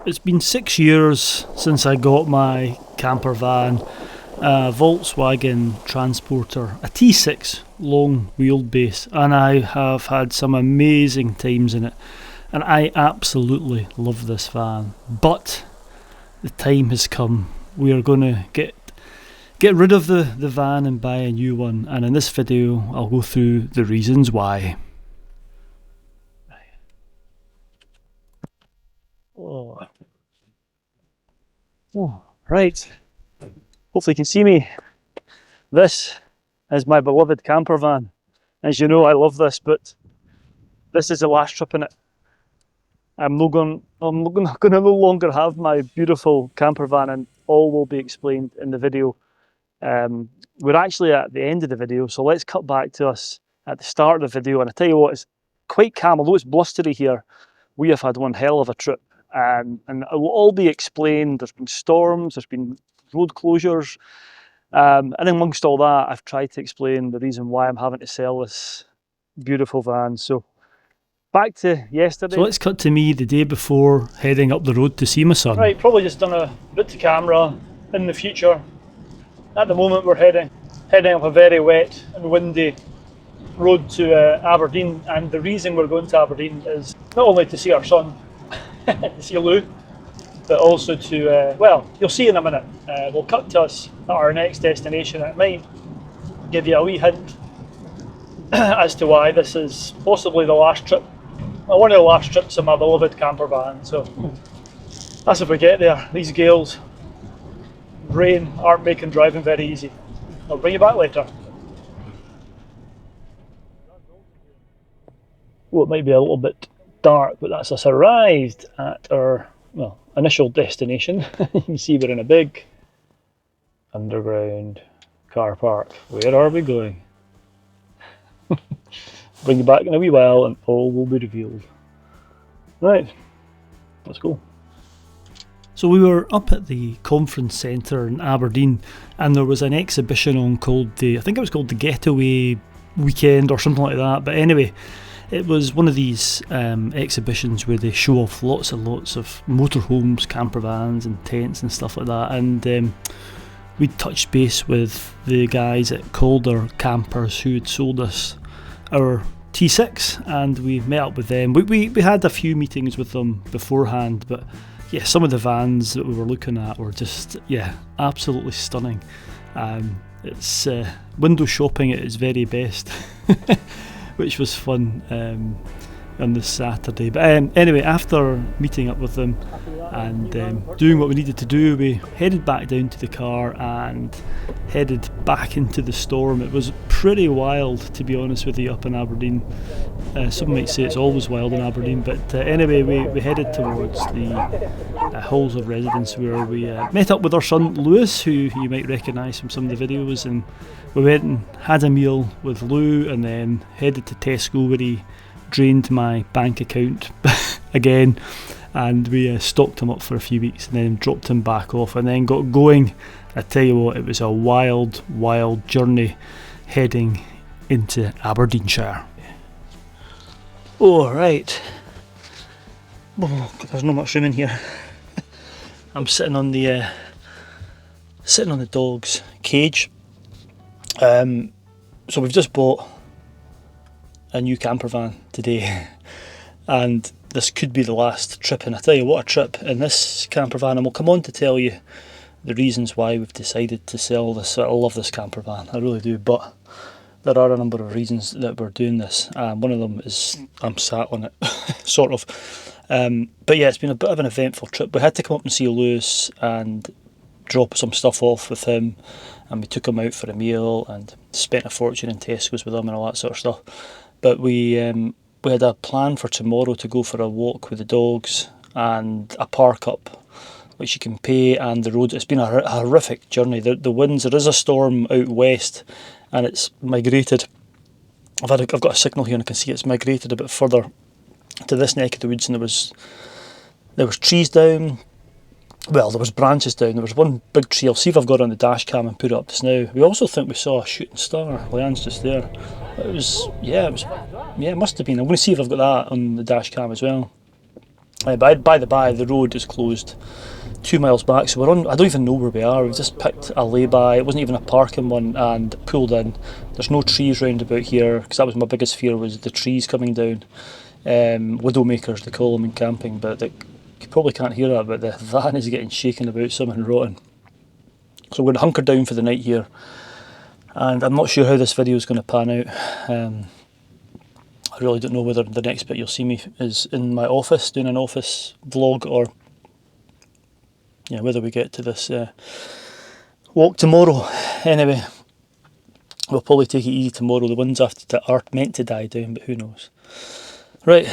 It's been 6 years since I got my camper van, a Volkswagen Transporter, a T6 long wheelbase, and I have had some amazing times in it, and I absolutely love this van. But the time has come. We are going to get rid of the van and buy a new one, and in this video I'll go through the reasons why. Oh, right. Hopefully you can see me. This is my beloved camper van. As you know, I love this, but this is the last trip in it. I'm going to no longer have my beautiful camper van, and all will be explained in the video. We're actually at the end of the video, so let's cut back to us at the start of the video. And I tell you what, it's quite calm, although it's blustery here. We have had one hell of a trip, and it will all be explained. There's been storms, there's been road closures, and amongst all that, I've tried to explain the reason why I'm having to sell this beautiful van. So back to yesterday. So let's cut to me the day before heading up the road to see my son. Right, probably just done a bit to camera in the future. At the moment we're heading up a very wet and windy road to Aberdeen, and the reason we're going to Aberdeen is not only to see our son, to see Lou, but also to, well, you'll see in a minute. We'll cut to us at our next destination. It might give you a wee hint as to why this is possibly the last trip, well, one of the last trips in my beloved camper van. So that's if we get there. These gales, rain aren't making driving very easy. I'll bring you back later. Well, it might be a little bit dark, but that's us arrived at our, well, initial destination. You can see we're in a big underground car park. Where are we going? Bring you back in a wee while and all will be revealed. Right, let's go. So we were up at the conference centre in Aberdeen, and there was an exhibition on called I think it was called the Getaway Weekend or something like that. But anyway, it was one of these exhibitions where they show off lots and lots of motorhomes, camper vans and tents and stuff like that. And we touched base with the guys at Calder Campers who had sold us our T6, and we met up with them. We had a few meetings with them beforehand, but yeah, some of the vans that we were looking at were just, yeah, absolutely stunning. It's window shopping at its very best, which was fun on this Saturday. But anyway, after meeting up with them and doing what we needed to do, we headed back down to the car and headed back into the storm. It was pretty wild, to be honest with you, up in Aberdeen. Some might say it's always wild in Aberdeen, but anyway, we headed towards the halls of residence where we met up with our son Lewis, who you might recognise from some of the videos, and we went and had a meal with Lou and then headed to Tesco where he drained my bank account again, and we stocked him up for a few weeks and then dropped him back off and then got going. I tell you what, it was a wild journey heading into Aberdeenshire. Oh, right. Oh, there's not much room in here. I'm sitting on the dog's cage. So we've just bought a new camper van today, and this could be the last trip, and I tell you what, a trip in this camper van, and we'll come on to tell you the reasons why we've decided to sell this. I love this camper van, I really do, but there are a number of reasons that we're doing this. One of them is I'm sat on it, sort of. But yeah, it's been a bit of an eventful trip. We had to come up and see Lewis and drop some stuff off with him, and we took him out for a meal and spent a fortune in Tesco's with him and all that sort of stuff. But we had a plan for tomorrow to go for a walk with the dogs and a park up, which you can pay, and the road. It's been a horrific journey. The winds. There is a storm out west, and it's migrated. I've got a signal here, and I can see it's migrated a bit further to this neck of the woods, and there was trees down. Well, there was branches down. There was one big tree. I'll see if I've got it on the dash cam and put it up just now. We also think we saw a shooting star. Leanne's just there. It must have been. I'm going to see if I've got that on the dash cam as well. By the by, the road is closed 2 miles back, so we're on. I don't even know where we are. We've just picked a lay-by. It wasn't even a parking one, and pulled in. There's no trees round about here, because that was my biggest fear, was the trees coming down. Widowmakers, they call them in camping, but you probably can't hear that, but the van is getting shaken about, something rotten. So we're going to hunker down for the night here, and I'm not sure how this video is going to pan out. I really don't know whether the next bit you'll see me is in my office, doing an office vlog, or whether we get to this walk tomorrow. Anyway, we'll probably take it easy tomorrow. The winds are meant to die down, but who knows. Right,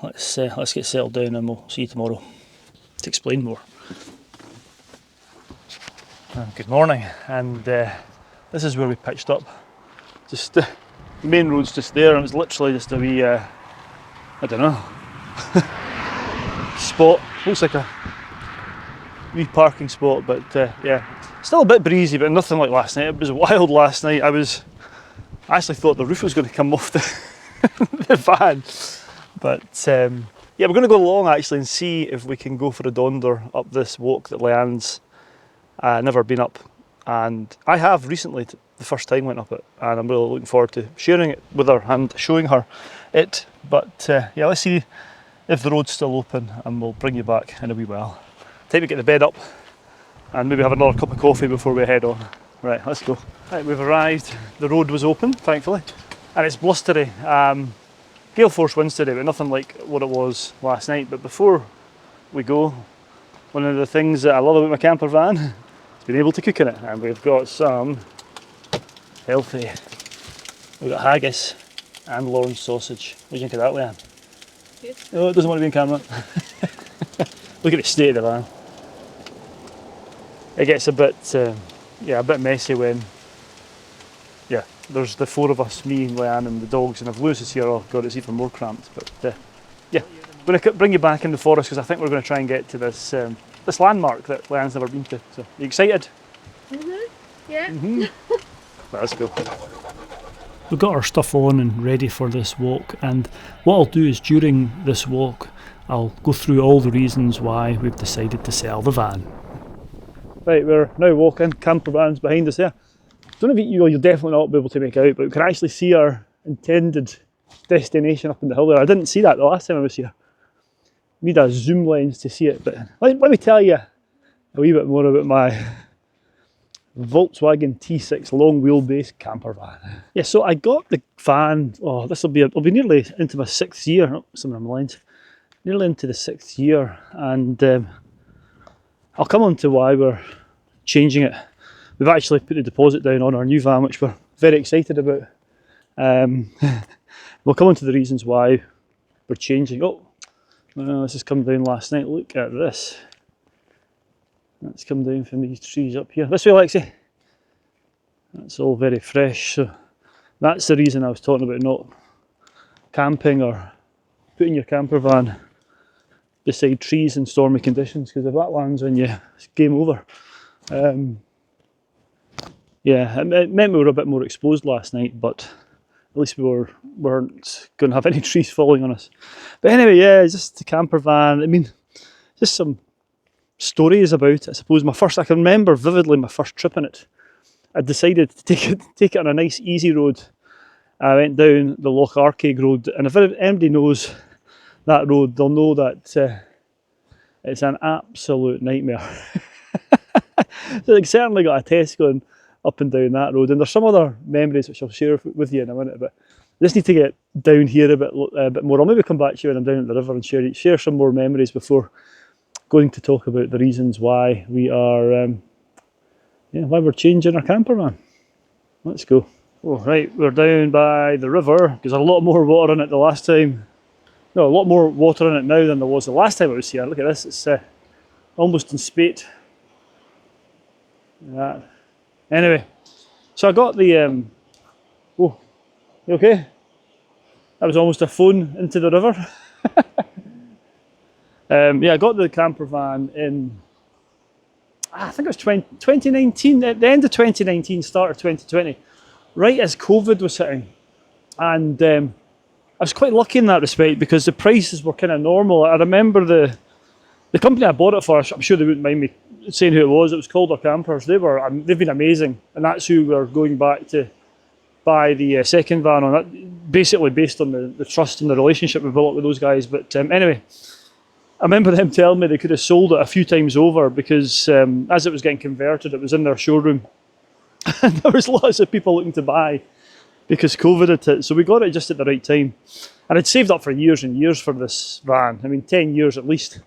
let's get settled down and we'll see you tomorrow to explain more. Good morning, and this is where we pitched up. Just the main road's just there, and it's literally just a wee, I don't know, spot. Looks like a wee parking spot, but yeah, still a bit breezy, but nothing like last night. It was wild last night. I actually thought the roof was going to come off the van. But yeah, we're going to go along actually and see if we can go for a donder up this walk that Leanne's never been up, and I have recently, the first time went up it, and I'm really looking forward to sharing it with her and showing her it. But yeah, let's see if the road's still open, and we'll bring you back in a wee while. Time to get the bed up and maybe have another cup of coffee before we head on. Right, let's go. Right, we've arrived. The road was open, thankfully, and it's blustery. Gale force winds today, but nothing like what it was last night. But before we go, one of the things that I love about my camper van is being able to cook in it, and we've got some healthy. We've got haggis and Lawrence sausage. What do you think of that, Leanne? Good. Oh, it doesn't want to be in camera. Look at the state of the van. It gets a bit, a bit messy when, there's the four of us, me and Leanne and the dogs, and if Lewis is here, oh god, it's even more cramped. But yeah, I'm going to bring you back in the forest, because I think we're going to try and get to this this landmark that Leanne's never been to. So, you excited? Yeah. Let's go. We've got our stuff on and ready for this walk, and what I'll do is during this walk I'll go through all the reasons why we've decided to sell the van. Right, we're now walking, camper van's behind us there. Don't know if you'll definitely not be able to make out, but we can actually see our intended destination up in the hill there. I didn't see that the last time I was here. Need a zoom lens to see it, but let me tell you a wee bit more about my Volkswagen T6 long wheelbase camper van. Yeah, so I got the van, it'll be nearly into my 6th year, somewhere on the lines, nearly into the 6th year, and I'll come on to why we're changing it. We've actually put a deposit down on our new van, which we're very excited about. We'll come on to the reasons why we're changing. This has come down last night. Look at this. That's come down from these trees up here. This way, Lexi. That's all very fresh. So that's the reason I was talking about not camping or putting your camper van beside trees in stormy conditions, because if that lands on you, it's game over. Yeah, it meant we were a bit more exposed last night, but at least we weren't going to have any trees falling on us. But anyway, yeah, it's just the camper van. I mean, just some stories about it. I suppose I can remember vividly my first trip in it. I decided to take it on a nice easy road. I went down the Loch Arkaig road, and if anybody knows that road, they'll know that it's an absolute nightmare. So I certainly got a test going up and down that road, and there's some other memories which I'll share with you in a minute, but I just need to get down here a bit more. I'll maybe come back to you when I'm down at the river and share some more memories before going to talk about the reasons why we are why we're changing our camper van. Let's go. Oh, right, we're down by the river, because there's a lot more water in it the last time. No, a lot more water in it now than there was the last time I was here. Look at this, it's almost in spate. Yeah. Anyway, so I got the, you okay? That was almost a phone into the river. Yeah, I got the camper van in, I think it was 2019, at the end of 2019, start of 2020, right as COVID was hitting. And I was quite lucky in that respect because the prices were kind of normal. I remember the company I bought it for, I'm sure they wouldn't mind me saying who it was called our Campers. They've been amazing, and that's who we're going back to buy the second van on. That basically based on the trust and the relationship we built up with those guys. But anyway, I remember them telling me they could have sold it a few times over because as it was getting converted, it was in their showroom, and there was lots of people looking to buy because COVID had hit. So we got it just at the right time, and I'd saved up for years and years for this van. I mean, 10 years at least.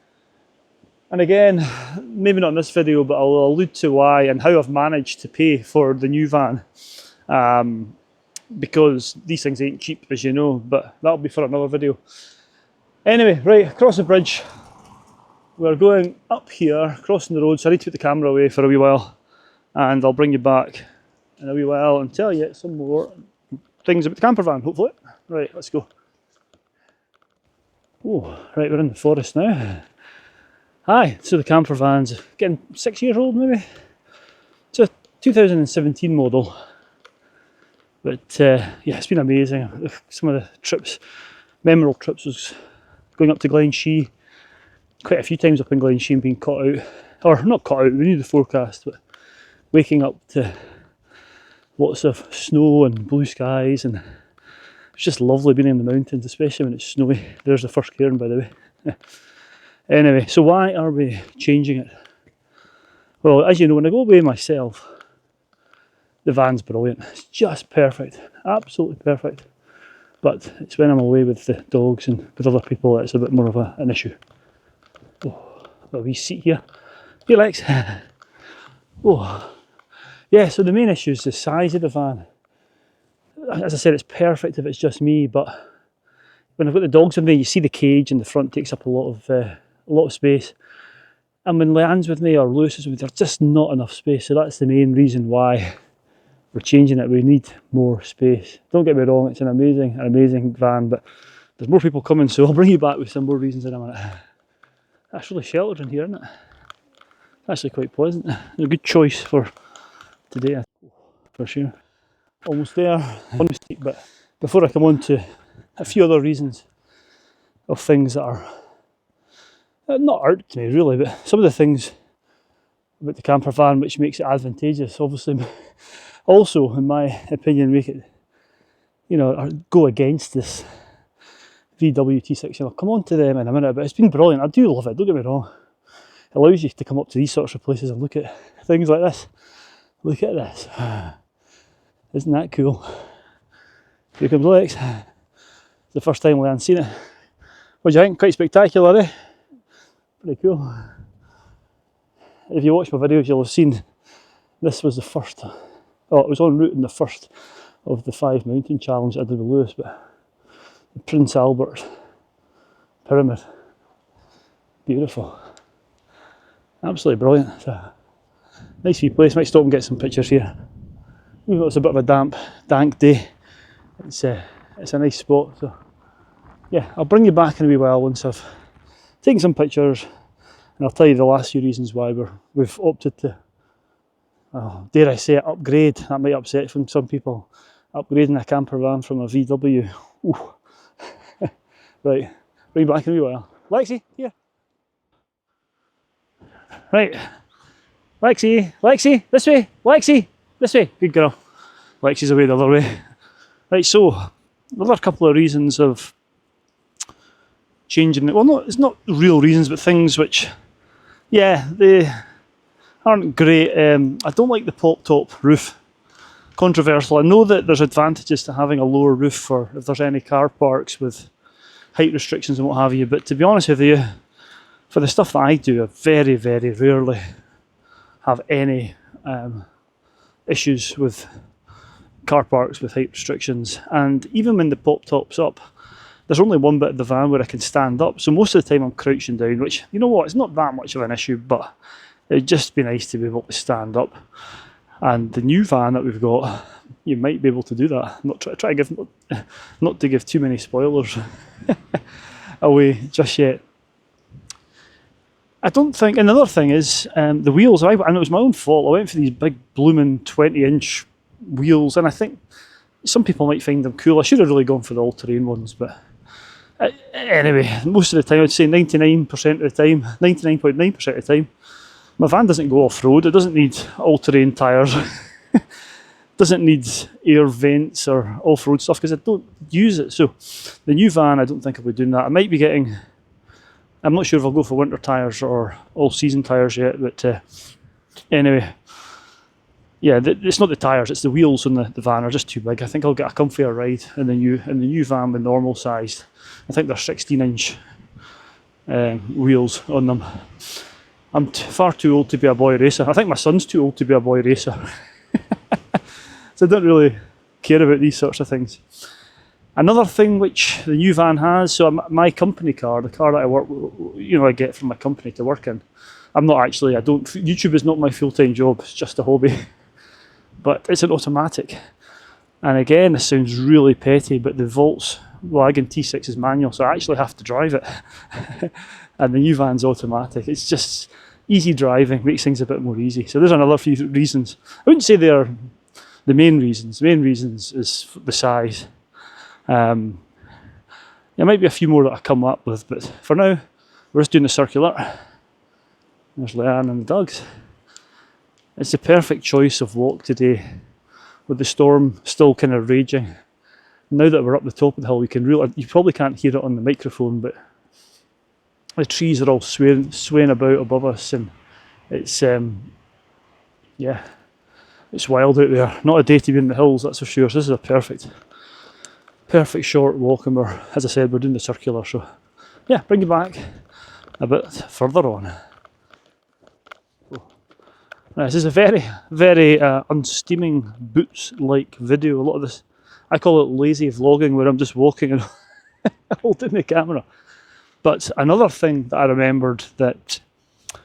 And again, maybe not in this video, but I'll allude to why and how I've managed to pay for the new van. Because these things ain't cheap, as you know, but that'll be for another video. Anyway, right, across the bridge. We're going up here, crossing the road, so I need to put the camera away for a wee while. And I'll bring you back in a wee while and tell you some more things about the camper van, hopefully. Right, let's go. Oh, right, we're in the forest now. Hi, so the camper van's getting 6 years old maybe. It's a 2017 model. But yeah, it's been amazing. Some of the trips, memorable trips, was going up to Glenshee. Quite a few times up in Glenshee and being caught out. Or not caught out, we knew the forecast, but waking up to lots of snow and blue skies, and it's just lovely being in the mountains, especially when it's snowy. There's the first cairn, by the way. Anyway, so why are we changing it? Well, as you know, when I go away myself, the van's brilliant. It's just perfect, absolutely perfect. But it's when I'm away with the dogs and with other people that it's a bit more of an issue. Oh, a wee seat here. Here, Lex. Oh, yeah, so the main issue is the size of the van. As I said, it's perfect if it's just me, but when I've got the dogs with me, you see the cage in the front takes up a lot of space. And when Leanne's with me or Lewis is with me, there's just not enough space. So that's the main reason why we're changing it. We need more space. Don't get me wrong, it's an amazing van, but there's more people coming, so I'll bring you back with some more reasons in a minute. That's really sheltered in here, isn't it? Actually quite pleasant. A good choice for today, for sure. Almost there, but before I come on to a few other reasons of things that are not irked me really, but some of the things about the camper van which makes it advantageous, obviously, also in my opinion make it, you know, go against this VW T6. And I'll come on to them in a minute, but it's been brilliant. I do love it, don't get me wrong. It allows you to come up to these sorts of places and look at things like this. Look at this. Isn't that cool? Here comes Lex. It's the first time Leanne's seen it. What do you think? Quite spectacular, eh? Pretty cool. If you watch my videos, you'll have seen this was the first. Oh, it was en route in the first of the 5 mountain challenge I did with Lewis, but the Prince Albert Pyramid. Beautiful. Absolutely brilliant. It's a nice wee place. Might stop and get some pictures here. Even though it's a bit of a dank day, it's a nice spot. So yeah, I'll bring you back in a wee while once I've taken some pictures, and I'll tell you the last few reasons why we've opted to, dare I say it, upgrade. That might upset some people. Upgrading a camper van from a VW. Ooh. Right, bring you back in a wee while. Lexi, here. Right, Lexi, this way, Lexi, this way. Good girl. Lexi's away the other way. Right, so another couple of reasons of changing it. Well, it's not real reasons, but things which, yeah, they aren't great. I don't like the pop-top roof. Controversial. I know that there's advantages to having a lower roof for if there's any car parks with height restrictions and what have you, but to be honest with you, for the stuff that I do, I very, very rarely have any issues with car parks with height restrictions. And even when the pop top's up, there's only one bit of the van where I can stand up, so most of the time I'm crouching down, which, you know what, it's not that much of an issue, but it'd just be nice to be able to stand up. And the new van that we've got, you might be able to do that. Not to give too many spoilers away just yet. I don't think, another thing is the wheels, and it was my own fault, I went for these big blooming 20-inch wheels, and I think some people might find them cool. I should have really gone for the all-terrain ones, but anyway, most of the time, I'd say 99% of the time, 99.9% of the time, my van doesn't go off-road. It doesn't need all-terrain tyres. Doesn't need air vents or off-road stuff because I don't use it. So the new van, I don't think I'll be doing that. I might be getting, I'm not sure if I'll go for winter tyres or all-season tyres yet, but anyway, yeah, it's not the tyres, it's the wheels on the van are just too big. I think I'll get a comfier ride in the new van with normal sized. I think they're 16-inch wheels on them. I'm far too old to be a boy racer. I think my son's too old to be a boy racer. So I don't really care about these sorts of things. Another thing which the new van has, so my company car, the car that I work, I get from my company to work in. YouTube is not my full-time job, it's just a hobby. But it's an automatic. And again, this sounds really petty, but the Volkswagen T6 is manual, so I actually have to drive it. And the new van's automatic. It's just easy driving, makes things a bit more easy. So there's another few reasons. I wouldn't say they're the main reasons. The main reasons is the size. There might be a few more that I come up with, but for now, we're just doing the circular. There's Leanne and the dogs. It's the perfect choice of walk today, with the storm still kind of raging. Now that we're up the top of the hill, you probably can't hear it on the microphone, but the trees are all swaying about above us, and it's it's wild out there. Not a day to be in the hills, that's for sure. So this is a perfect short walk, and as I said, we're doing the circular. So yeah, bring you back a bit further on. Right, this is a very, very unsteaming boots-like video. A lot of this, I call it lazy vlogging, where I'm just walking and holding the camera. But another thing that I remembered that,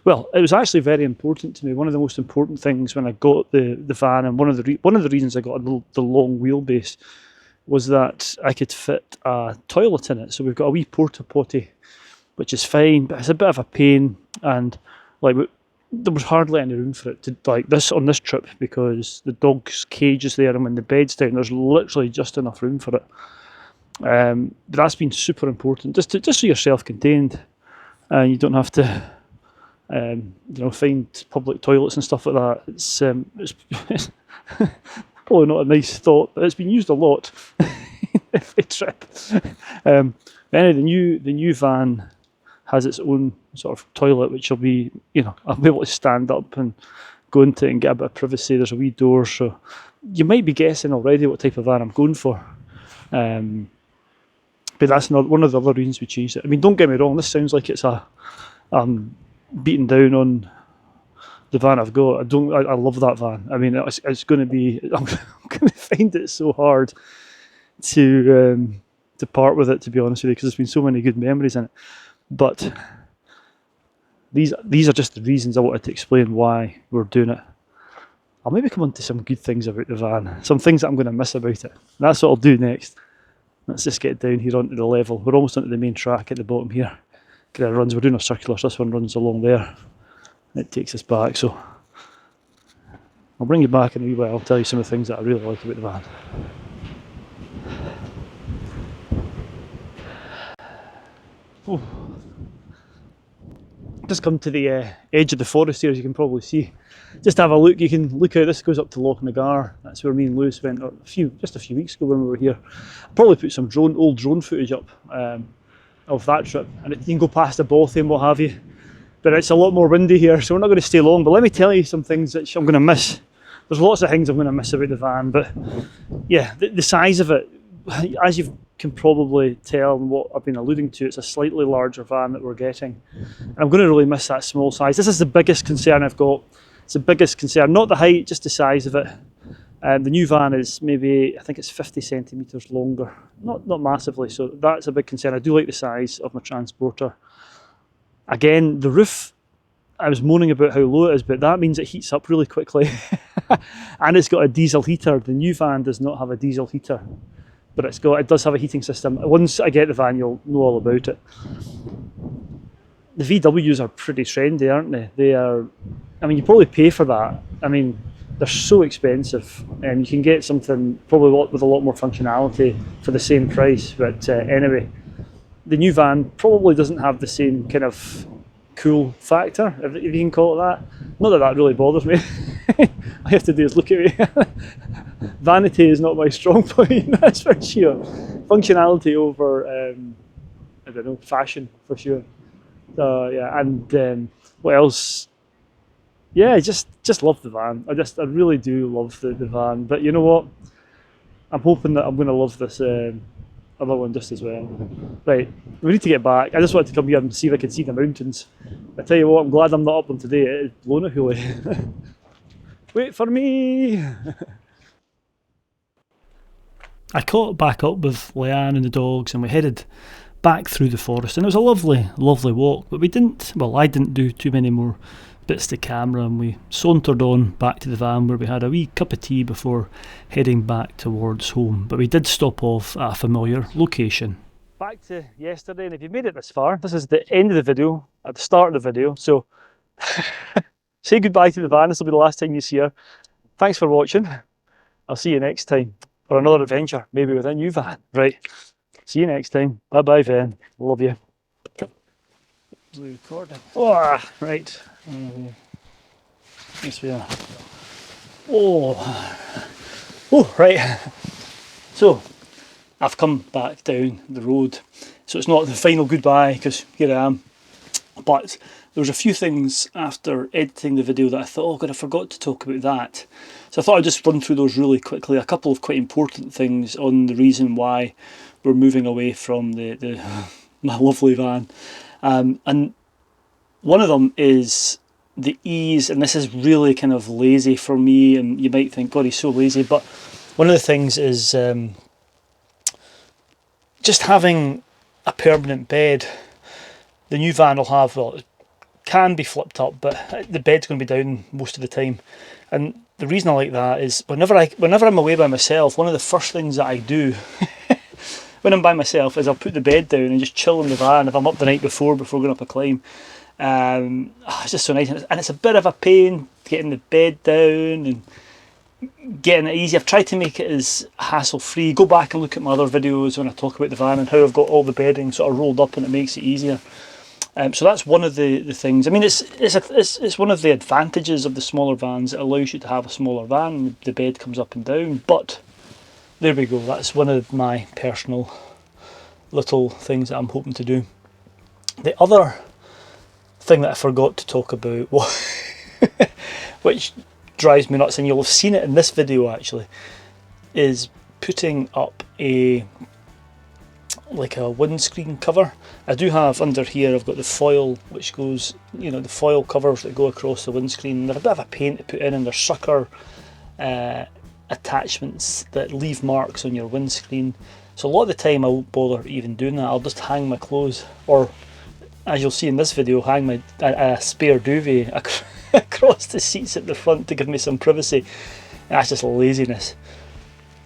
well, it was actually very important to me. One of the most important things when I got the van, and one of the reasons I got the long wheelbase, was that I could fit a toilet in it. So we've got a wee porta potty, which is fine, but it's a bit of a pain, and there was hardly any room for it to on this trip, because the dog's cage is there, and when the bed's down, there's literally just enough room for it. But that's been super important, just so you're self-contained, and you don't have to, find public toilets and stuff like that. It's probably not a nice thought, but it's been used a lot every trip. Anyway, the new van has its own sort of toilet, which will be, I'll be able to stand up and go into it and get a bit of privacy. There's a wee door, so you might be guessing already what type of van I'm going for. But that's not one of the other reasons we changed it. I mean, don't get me wrong, this sounds like it's beating down on the van I've got. I love that van. I mean, it's going to be, I'm going to find it so hard to part with it, to be honest with you, because there's been so many good memories in it. But these are just the reasons I wanted to explain why we're doing it. I'll maybe come on to some good things about the van, some things that I'm going to miss about it. That's what I'll do next. Let's just get down here onto the level. We're almost onto the main track at the bottom here. We're doing a circular, so this one runs along there. It takes us back, so I'll bring you back in a wee while. I'll tell you some of the things that I really like about the van. Oh. Just come to the edge of the forest here, as you can probably see. Just have a look. You can look out. This goes up to Loch Nagar. That's where me and Lewis went just a few weeks ago when we were here. I'll probably put some old drone footage up of that trip, and you can go past the bothy and what have you. But it's a lot more windy here, so we're not going to stay long. But let me tell you some things that I'm going to miss. There's lots of things I'm going to miss about the van, but yeah, the size of it, as you can probably tell and what I've been alluding to, it's a slightly larger van that we're getting. And I'm going to really miss that small size. This is the biggest concern I've got. It's the biggest concern, not the height, just the size of it. The new van is maybe, I think it's 50 centimetres longer, not massively, so that's a big concern. I do like the size of my transporter. Again, the roof, I was moaning about how low it is, but that means it heats up really quickly. And it's got a diesel heater. The new van does not have a diesel heater, but it does have a heating system. Once I get the van, you'll know all about it. The VWs are pretty trendy, aren't they? They are, I mean, you probably pay for that. I mean, they're so expensive, and you can get something probably with a lot more functionality for the same price. But anyway, the new van probably doesn't have the same kind of cool factor, if you can call it that. Not that that really bothers me. All you have to do is look at me. Vanity is not my strong point, that's for sure. Functionality over, I don't know, fashion for sure. So yeah, and what else? Yeah, I just love the van. I really do love the van. But you know what? I'm hoping that I'm going to love this other one just as well. Right, we need to get back. I just wanted to come here and see if I can see the mountains. I tell you what, I'm glad I'm not up them today. It is blown away. Wait for me. I caught back up with Leanne and the dogs, and we headed back through the forest, and it was a lovely, lovely walk. But I didn't do too many more bits to camera, and we sauntered on back to the van where we had a wee cup of tea before heading back towards home. But we did stop off at a familiar location. Back to yesterday, and if you made it this far, this is the end of the video, at the start of the video, so say goodbye to the van. This will be the last time you see her. Thanks for watching. I'll see you next time for another adventure, maybe with a new van. Right, see you next time. Bye bye, Ven. Love you. Recording. Oh, right. Yes, we are. Oh, right. So, I've come back down the road. So it's not the final goodbye, because here I am. But there was a few things after editing the video that I thought, oh god, I forgot to talk about that. So I thought I'd just run through those really quickly. A couple of quite important things on the reason why we're moving away from the my lovely van. And one of them is the ease, and this is really kind of lazy for me, and you might think, God, he's so lazy, but one of the things is just having a permanent bed. The new van will have, well, it can be flipped up, but the bed's going to be down most of the time. And the reason I like that is whenever I'm away by myself, one of the first things that I do when I'm by myself is I'll put the bed down and just chill in the van if I'm up the night before going up a climb. It's just so nice, and it's a bit of a pain getting the bed down and getting it easy. I've tried to make it as hassle free. Go back and look at my other videos when I talk about the van and how I've got all the bedding sort of rolled up, and it makes it easier. So that's one of the things. I mean, it's one of the advantages of the smaller vans. It allows you to have a smaller van. The bed comes up and down. But there we go. That's one of my personal little things that I'm hoping to do. The other thing that I forgot to talk about, which drives me nuts, and you'll have seen it in this video actually, is putting up a windscreen cover. I do have under here, I've got the foil which goes, the foil covers that go across the windscreen. They're a bit of a pain to put in, and they're sucker attachments that leave marks on your windscreen. So a lot of the time I won't bother even doing that. I'll just hang my clothes, or as you'll see in this video, hang a spare duvet across the seats at the front to give me some privacy. That's just laziness.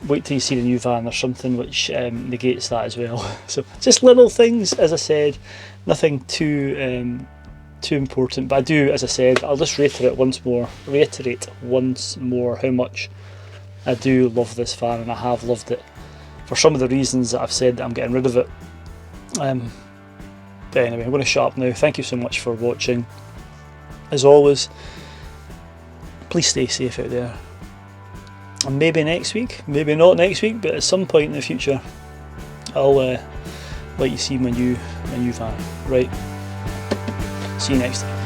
Wait till you see the new van. There's something which negates that as well. So just little things, as I said, nothing too important. But I do, as I said, I'll just reiterate once more how much I do love this van, and I have loved it for some of the reasons that I've said that I'm getting rid of it. But anyway, I'm going to shut up now. Thank you so much for watching. As always, please stay safe out there. And maybe next week, maybe not next week, but at some point in the future, I'll let you see my new van. Right. See you next time.